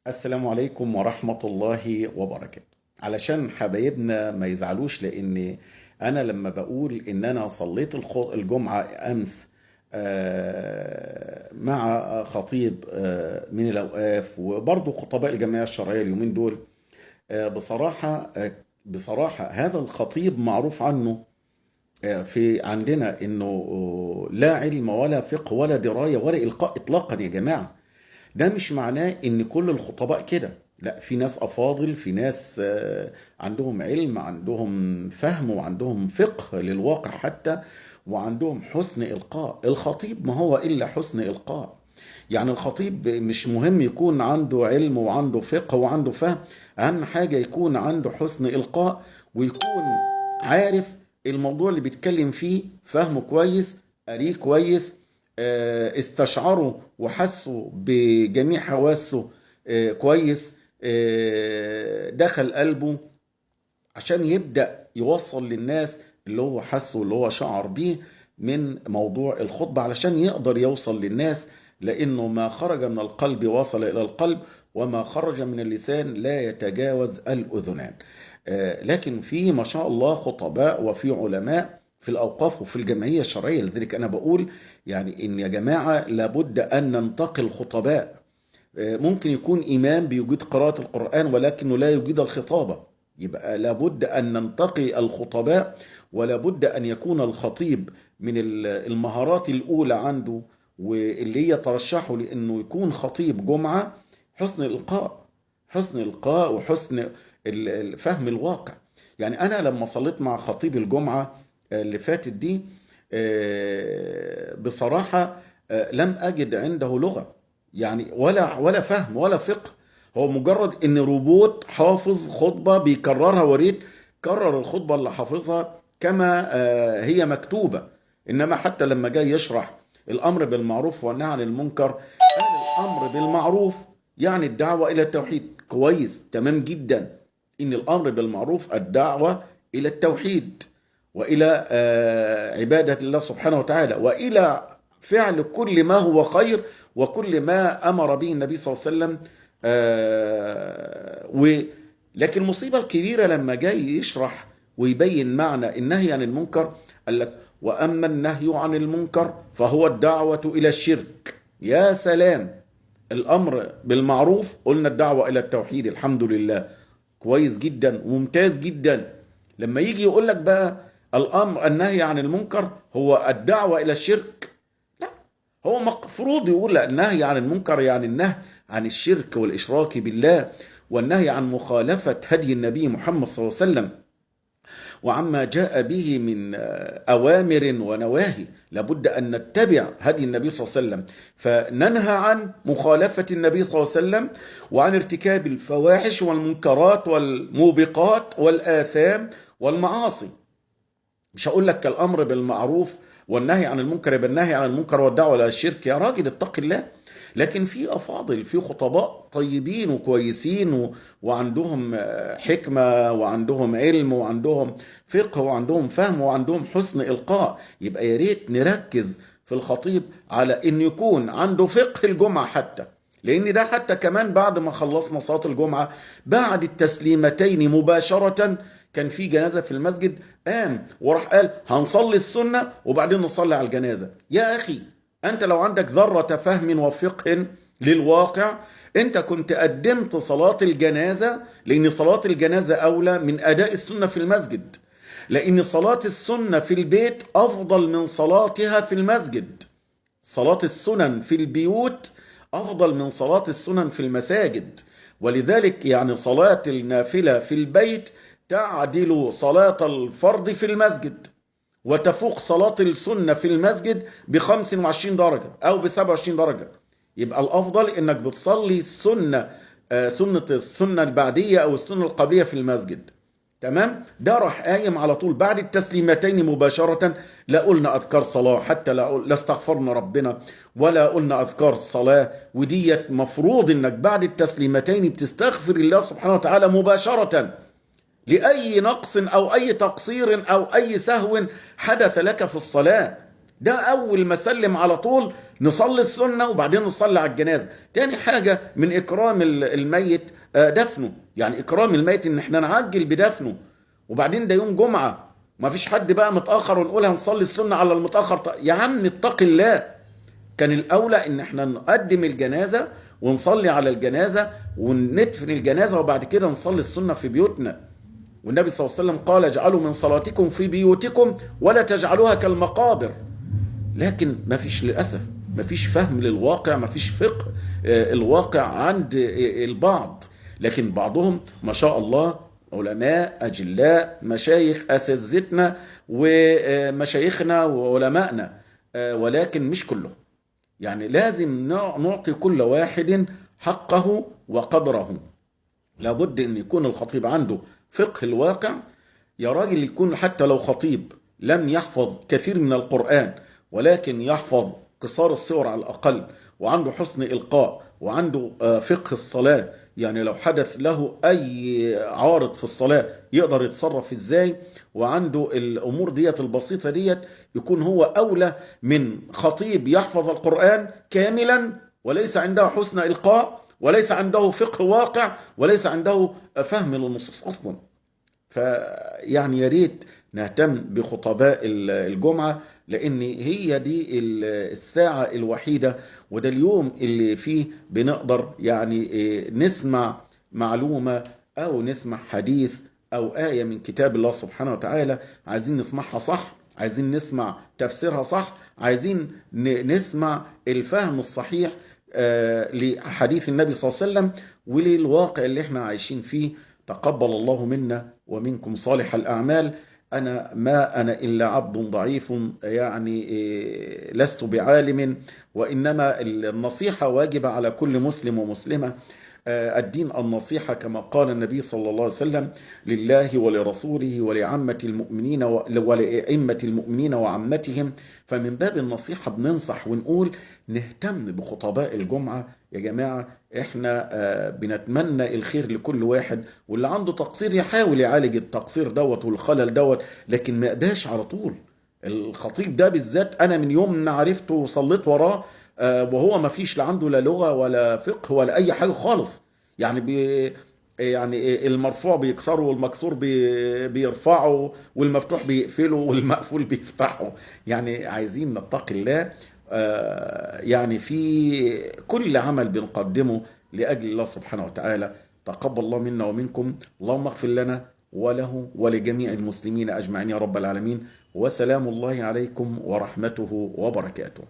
السلام عليكم ورحمة الله وبركاته. علشان حبايبنا ما يزعلوش، لأن أنا لما بقول إن أنا صليت الجمعة أمس مع خطيب من الأوقاف، وبرضه خطباء الجمعية الشرعية اليومين دول. بصراحة هذا الخطيب معروف عنه في عندنا إنه لا علم ولا فقه ولا دراية ولا إلقاء إطلاقا يا جماعة. ده مش معناه ان كل الخطباء كده، لا، في ناس افاضل، في ناس عندهم علم، عندهم فهم، وعندهم فقه للواقع حتى، وعندهم حسن القاء. الخطيب ما هو الا حسن القاء. يعني الخطيب مش مهم يكون عنده علم وعنده فقه وعنده فهم، اهم حاجة يكون عنده حسن القاء، ويكون عارف الموضوع اللي بيتكلم فيه، فهمه كويس، قاريه كويس، استشعروا وحسوا بجميع حواسه كويس، دخل قلبه عشان يبدأ يوصل للناس اللي هو حسه واللي هو شعر بيه من موضوع الخطبة، علشان يقدر يوصل للناس. لأنه ما خرج من القلب وصل إلى القلب، وما خرج من اللسان لا يتجاوز الأذنان. لكن في ما شاء الله خطباء وفي علماء في الأوقاف وفي الجمعية الشرعية. لذلك أنا بقول يعني إن يا جماعة لابد أن ننتقي الخطباء. ممكن يكون إمام بيجيد قراءة القرآن ولكنه لا يجيد الخطابة، يبقى لابد أن ننتقي الخطباء، ولابد أن يكون الخطيب من المهارات الأولى عنده، واللي هي ترشحه لأنه يكون خطيب جمعة: حسن الإلقاء. حسن الإلقاء وحسن فهم الواقع. يعني أنا لما صليت مع خطيب الجمعة اللي فاتت دي، بصراحة لم أجد عنده لغة، يعني ولا فهم ولا فقه. هو مجرد ان روبوت حافظ خطبة بيكررها، وريت كرر الخطبة اللي حافظها كما هي مكتوبة. انما حتى لما جاي يشرح الامر بالمعروف والنهي عن المنكر، قال الامر بالمعروف يعني الدعوة الى التوحيد. كويس، تمام جدا، ان الامر بالمعروف الدعوة الى التوحيد، والى عبادة الله سبحانه وتعالى، والى فعل كل ما هو خير، وكل ما امر به النبي صلى الله عليه وسلم. لكن المصيبة الكبيرة لما جاي يشرح ويبين معنى النهي عن المنكر، قال لك: وأما النهي عن المنكر فهو الدعوة إلى الشرك. يا سلام! الأمر بالمعروف قلنا الدعوة إلى التوحيد، الحمد لله، كويس جدا وممتاز جدا. لما يجي يقول لك بقى الأمر النهي عن المنكر هو الدعوة إلى الشرك، لا، هو مفروض يقول النهي عن المنكر يعني النهي عن الشرك والإشراك بالله، والنهي عن مخالفة هدي النبي محمد صلى الله عليه وسلم، وعما جاء به من أوامر ونواهي. لابد أن نتبع هدي النبي صلى الله عليه وسلم، فننهى عن مخالفة النبي صلى الله عليه وسلم، وعن ارتكاب الفواحش والمنكرات والموبقات والآثام والمعاصي. مش هقول لك الأمر بالمعروف والنهي عن المنكر يبقى النهي عن المنكر والدعوة إلى الشرك. يا راجل اتق الله! لكن في أفاضل، في خطباء طيبين وكويسين وعندهم حكمة، وعندهم علم، وعندهم فقه، وعندهم فهم، وعندهم حسن إلقاء. يبقى يا ريت نركز في الخطيب على إن يكون عنده فقه الجمعة حتى، لأن ده حتى كمان بعد ما خلصنا صلاة الجمعة، بعد التسليمتين مباشرة كان في جنازة في المسجد، قام وراح قال: هنصلي السنة وبعدين نصلي على الجنازة. يا أخي، أنت لو عندك ذرة فهم وفقه للواقع، أنت كنت قدمت صلاة الجنازة، لأن صلاة الجنازة أولى من أداء السنة في المسجد، لأن صلاة السنة في البيت أفضل من صلاتها في المسجد. صلاة السنن في البيوت أفضل من صلاة السنن في المساجد. ولذلك يعني صلاة النافلة في البيت تعدل صلاة الفرض في المسجد، وتفوق صلاة السنة في المسجد ب25 درجة أو ب27 درجة. يبقى الأفضل إنك بتصلي السنة، سنة السنة البعدية أو السنة القبلية في المسجد. تمام؟ ده راح قايم على طول بعد التسليمتين مباشرة. لا قلنا أذكار صلاة، حتى لا استغفرنا ربنا، ولا قلنا أذكار الصلاة. وديت مفروض إنك بعد التسليمتين بتستغفر الله سبحانه وتعالى مباشرة لأي نقص أو أي تقصير أو أي سهو حدث لك في الصلاة. ده أول ما سلم على طول نصلي السنة وبعدين نصلي على الجنازة. تاني حاجة من إكرام الميت دفنه، يعني إكرام الميت إن احنا نعجل بدفنه. وبعدين ده يوم جمعة، ما فيش حد بقى متأخر ونقول هنصلي السنة على المتأخر. يا عم اتق الله، كان الأولى إن احنا نقدم الجنازة ونصلي على الجنازة وندفن الجنازة وبعد كده نصلي السنة في بيوتنا. والنبي صلى الله عليه وسلم قال: اجعلوا من صلاتكم في بيوتكم ولا تجعلوها كالمقابر. لكن ما فيش للأسف، ما فيش فهم للواقع، ما فيش فقه الواقع عند البعض. لكن بعضهم ما شاء الله علماء أجلاء، مشايخ أساتذتنا ومشايخنا وعلمائنا، ولكن مش كلهم. يعني لازم نعطي كل واحد حقه وقدره. لابد أن يكون الخطيب عنده فقه الواقع. يا راجل يكون حتى لو خطيب لم يحفظ كثير من القرآن، ولكن يحفظ قصار السور على الأقل، وعنده حسن إلقاء، وعنده فقه الصلاة. يعني لو حدث له أي عارض في الصلاة يقدر يتصرف إزاي، وعنده الأمور ديت البسيطة ديت، يكون هو أولى من خطيب يحفظ القرآن كاملا وليس عنده حسن إلقاء، وليس عنده فقه واقع، وليس عنده فهم للنصوص أصلا. فيعني يا ريت نهتم بخطباء الجمعة، لأن هي دي الساعة الوحيدة وده اليوم اللي فيه بنقدر يعني نسمع معلومة أو نسمع حديث أو آية من كتاب الله سبحانه وتعالى. عايزين نسمعها صح، عايزين نسمع تفسيرها صح، عايزين نسمع الفهم الصحيح لحديث النبي صلى الله عليه وسلم وللواقع اللي احنا عايشين فيه. تقبل الله منا ومنكم صالح الأعمال. ما أنا إلا عبد ضعيف، يعني لست بعالم، وإنما النصيحة واجبة على كل مسلم ومسلمة. الدين النصيحة كما قال النبي صلى الله عليه وسلم: لله ولرسوله ولعامة المؤمنين ولأئمة المؤمنين وعامتهم. فمن باب النصيحة بننصح ونقول نهتم بخطباء الجمعة. يا جماعة احنا بنتمنى الخير لكل واحد، واللي عنده تقصير يحاول يعالج التقصير دوت والخلل دوت، لكن ما يقداش على طول. الخطيب ده بالذات انا من يوم ما عرفته وصليت وراه وهو ما فيش لا عنده لا لغة ولا فقه ولا اي حاجة خالص. يعني المرفوع بيكسره والمكسور بيرفعه والمفتوح بيقفله والمقفول بيفتحه. يعني عايزين نتقي الله يعني في كل عمل بنقدمه لأجل الله سبحانه وتعالى. تقبل الله منا ومنكم، اللهم اغفر لنا وله ولجميع المسلمين أجمعين يا رب العالمين. وسلام الله عليكم ورحمته وبركاته.